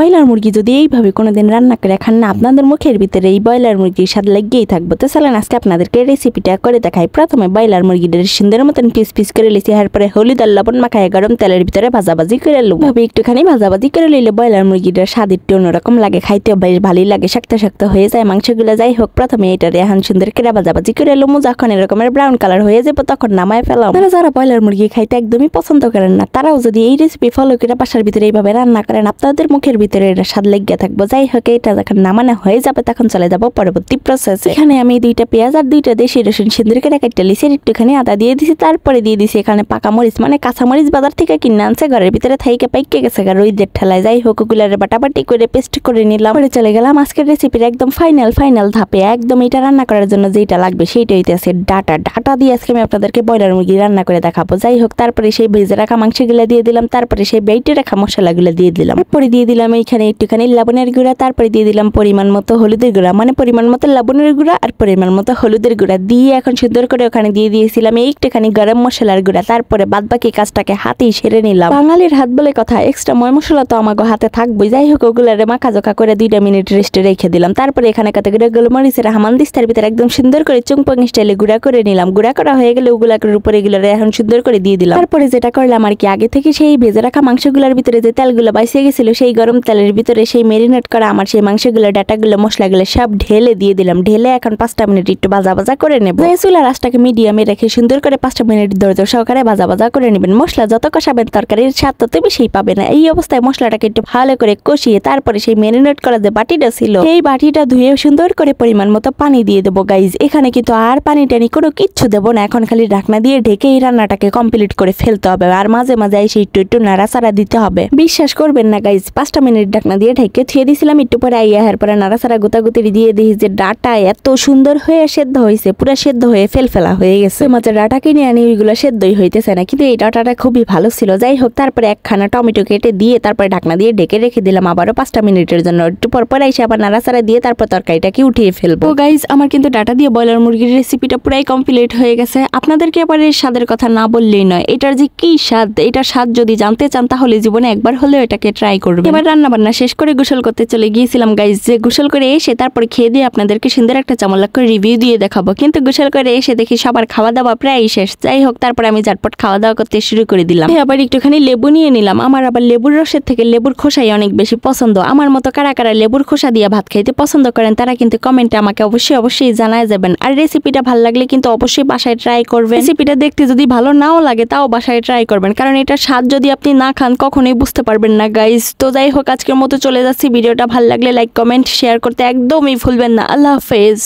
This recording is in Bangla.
ব্রয়লার মুরগি যদি এইভাবে কোনোদিন রান্না করে খান না, আপনাদের মুখের ভিতরে এই ব্রয়লার মুরগির স্বাদ লেগেই থাকবে। তো চলেন আজকে আপনাদেরকে রেসিপিটা করে দেখাই। প্রথমে ব্রয়লার মুরগিটা সুন্দর মতন পিস পিস করে লিছি, এরপরে হলুদ আর লবণ মাখায় গরম তেলের ভিতরে ভাজাভাজি করে লব। ভাবে একটুখানি ভাজাভাজি করে লইলে ব্রয়লার মুরগিটার স্বাদ একটু অন্যরকম লাগে, খাইতে বেশ ভালোই লাগে, শক্ত শক্ত হয়ে যায় মাংসগুলো। যাই হোক, প্রথমে এটারে এখন সুন্দর করে ভাজাভাজি করে লমু, যখন এরকমের ব্রাউন কালার হয়ে যাবে তখন নামায় ফেলাম। যারা ব্রয়লার মুরগি খাইতে একদমই পছন্দ করেন না, তারাও যদি এই রেসিপি ফলো করে বাসার ভিতরে এইভাবে রান্না করেন, আপনাদের মুখের ভিতরে এটা স্বাদ লেগে থাকবো। যাই হোক, এটা যখন নামানো হয়ে যাবে তখন চলে যাব পরবর্তী প্রসেসে। এখানে আমি 2টা পেঁয়াজ আর 2টা দেশি রসুন সুন্দর করে কেটে লিছি, একটুখানি আদা দিয়ে দিছি, তারপরে দিয়ে দিছি এখানে পাকা মরিচ, মানে কাঁচা মরিচ বাজার থেকে কিনে আনছে, ঘরের ভিতরে থাইকে পাইকে গেছে রোদের ঠেলায়। যাই হোক, ওগুলার বাটাবাটি করে পেস্ট করে নিলাম। পরে চলে গেলাম আজকের রেসিপির একদম ফাইনাল ধাপে। একদম এটা রান্না করার জন্য যেটা লাগবে সেইটা হইতেছে ডাটা দিয়ে আজকে আমি আপনাদেরকে ব্রয়লার মুরগি রান্না করে দেখাবো। যাই হোক, তারপরে সেই ভেজে রাখা মাংসগুলো দিয়ে দিলাম, তারপরে সেই বেটে রাখা মশলাগুলো দিয়ে দিলাম, তারপরে দিয়ে দিলাম এইখানে একটুখানি লবণের গুঁড়া, তারপরে দিয়ে দিলাম পরিমাণ মতো হলুদের গুঁড়া, মানে পরিমাণ মতো লবণের গুঁড়া আর পরিমাণ মতো হলুদের গুঁড়া দিয়ে এখন সুন্দর করে ওখানে দিয়ে দিয়েছিলাম একটুখানি গরম মশলার গুঁড়া। তারপরে বাদবাকি কাজটাকে হাতেই সেরে নিলাম। বাঙালির হাত বলে কথা, এক্সট্রা ময় মশলা তো আমাকে হাতে থাকবোই। যাই হোক, ওগুলারে মাখাজোখা করে 2 মিনিট রেস্টে রেখে দিলাম। তারপরে এখানে কত করে গোলমরিচের হামানদিস্তার ভিতরে একদম সুন্দর করে চুংপং স্টাইলে গুঁড়া করে নিলাম। গুঁড়া করা হয়ে গেলে ওগুলার উপরে এগুলোরে এখন সুন্দর করে দিয়ে দিলাম। তারপরে যেটা করলাম আর কি, আগে থেকে সেই ভেজে রাখা মাংসগুলোর ভিতরে যে তেলগুলো বাইসে গেছিল, সেই গরম তেলের ভিতরে সেই মেরিনেট করা আমার সেই মাংসগুলো, ডাটাগুলো, মশলাগুলো সব ঢেলে দিয়ে দিলাম। ঢেলে এখন 5টা মিনিট একটু ভাজা করে নেব। চুলার আঁচটাকে মিডিয়ামে রেখে সুন্দর করে 5টা মিনিট ধৈর্য সহকারে ভাজা করে নেবেন। মশলা যত কষাবেন তরকারির স্বাদ তত বেশি পাবে না। এই অবস্থায় মশলাটাকে একটু ভালো করে কষিয়ে তারপরে সেই মেরিনেট করা যে বাটিটা ছিল, সেই বাটিটা ধুয়ে সুন্দর করে পরিমাণ মতো পানি দিয়ে দেবো গাইজ। এখানে কিন্তু আর পানি টানি কোনো কিচ্ছু দেবো না, এখন খালি ঢাকনা দিয়ে ঢেকে এই রান্নাটাকে কমপ্লিট করে ফেলতে হবে। আর মাঝে মাঝে এসে একটু নাড়াচাড়া দিতে হবে। বিশ্বাস করবেন না গাইজ, 5টা মিনিট ঢাকনা দিয়ে ঢেকে থুয়ে দিয়েছিলাম। একটু পরে আইয়ার পরে নাড়াচাড়া গুতাগুতি দিয়ে দিই যে ডাটা এত সুন্দর হয়ে সেদ্ধ হয়েছে, পুরো সেদ্ধ হয়ে ফেলফেলা হয়ে গেছে। মাঝে ডাটা কিনে আনি ওইগুলো সেদ্ধই হইতেছে না, কিন্তু এই ডাটাটা খুবই ভালো ছিল। যাই হোক, তারপরে একখানা টমেটো কেটে দিয়ে তারপরে ঢাকনা দিয়ে ঢেকে রেখে দিলাম আবারও 5টা মিনিটের জন্য। একটু পর এসে আবার নাড়াচাড়া দিয়ে তারপর তরকারিটাকে উঠিয়ে ফেলবো। তো গাইজ, আমার কিন্তু ডাটা দিয়ে ব্রয়লার মুরগির রেসিপিটা পুরাই কমপ্লিট হয়ে গেছে। আপনাদেরকে এবার এর স্বাদের কথা না বললেই নয়, এটার যে কি স্বাদ, এটার স্বাদ যদি জানতে চান তাহলে জীবনে একবার হলেও এটাকে ট্রাই করবেন। এবার রান্না বান্না শেষ করে গোসল করতে চলে গিয়েছিলাম গাইজ। যে গোসল করে এসে তারপরে খেয়ে দিয়ে আপনাদেরকে সুন্দর একটা চামলাক করে রিভিউ দিয়ে দেখাবো, কিন্তু গোসল করে এসে দেখি সবার খাওয়া দাওয়া প্রায় শেষ। যাই হোক, তারপরে আমি ঝটপট খাওয়া দাওয়া করতে শুরু করে দিলাম। আবার একটুখানি লেবু নিয়ে নিলাম। আমার আবার লেবুর রসের থেকে লেবুর খোসাই অনেক বেশি পছন্দ। আমার মতো কারা কারা লেবুর খোসা দিয়ে ভাত খাইতে পছন্দ করেন তারা কিন্তু কমেন্টে আমাকে অবশ্যই জানায় যাবেন। আর রেসিপিটা ভালো লাগলে কিন্তু অবশ্যই বাসায় ট্রাই করবেন। রেসিপিটা দেখতে যদি ভালো নাও লাগে তাও বাসায় ট্রাই করবেন, কারণ এটা স্বাদ যদি আপনি না খান কখনোই বুঝতে পারবেন না গাইজ। তো যাই হোক, আজকের মতো চলে যাচ্ছি। ভিডিওটা ভালো লাগলে লাইক, কমেন্ট, শেয়ার করতে একদমই ভুলবেন না। আল্লাহ হাফেজ।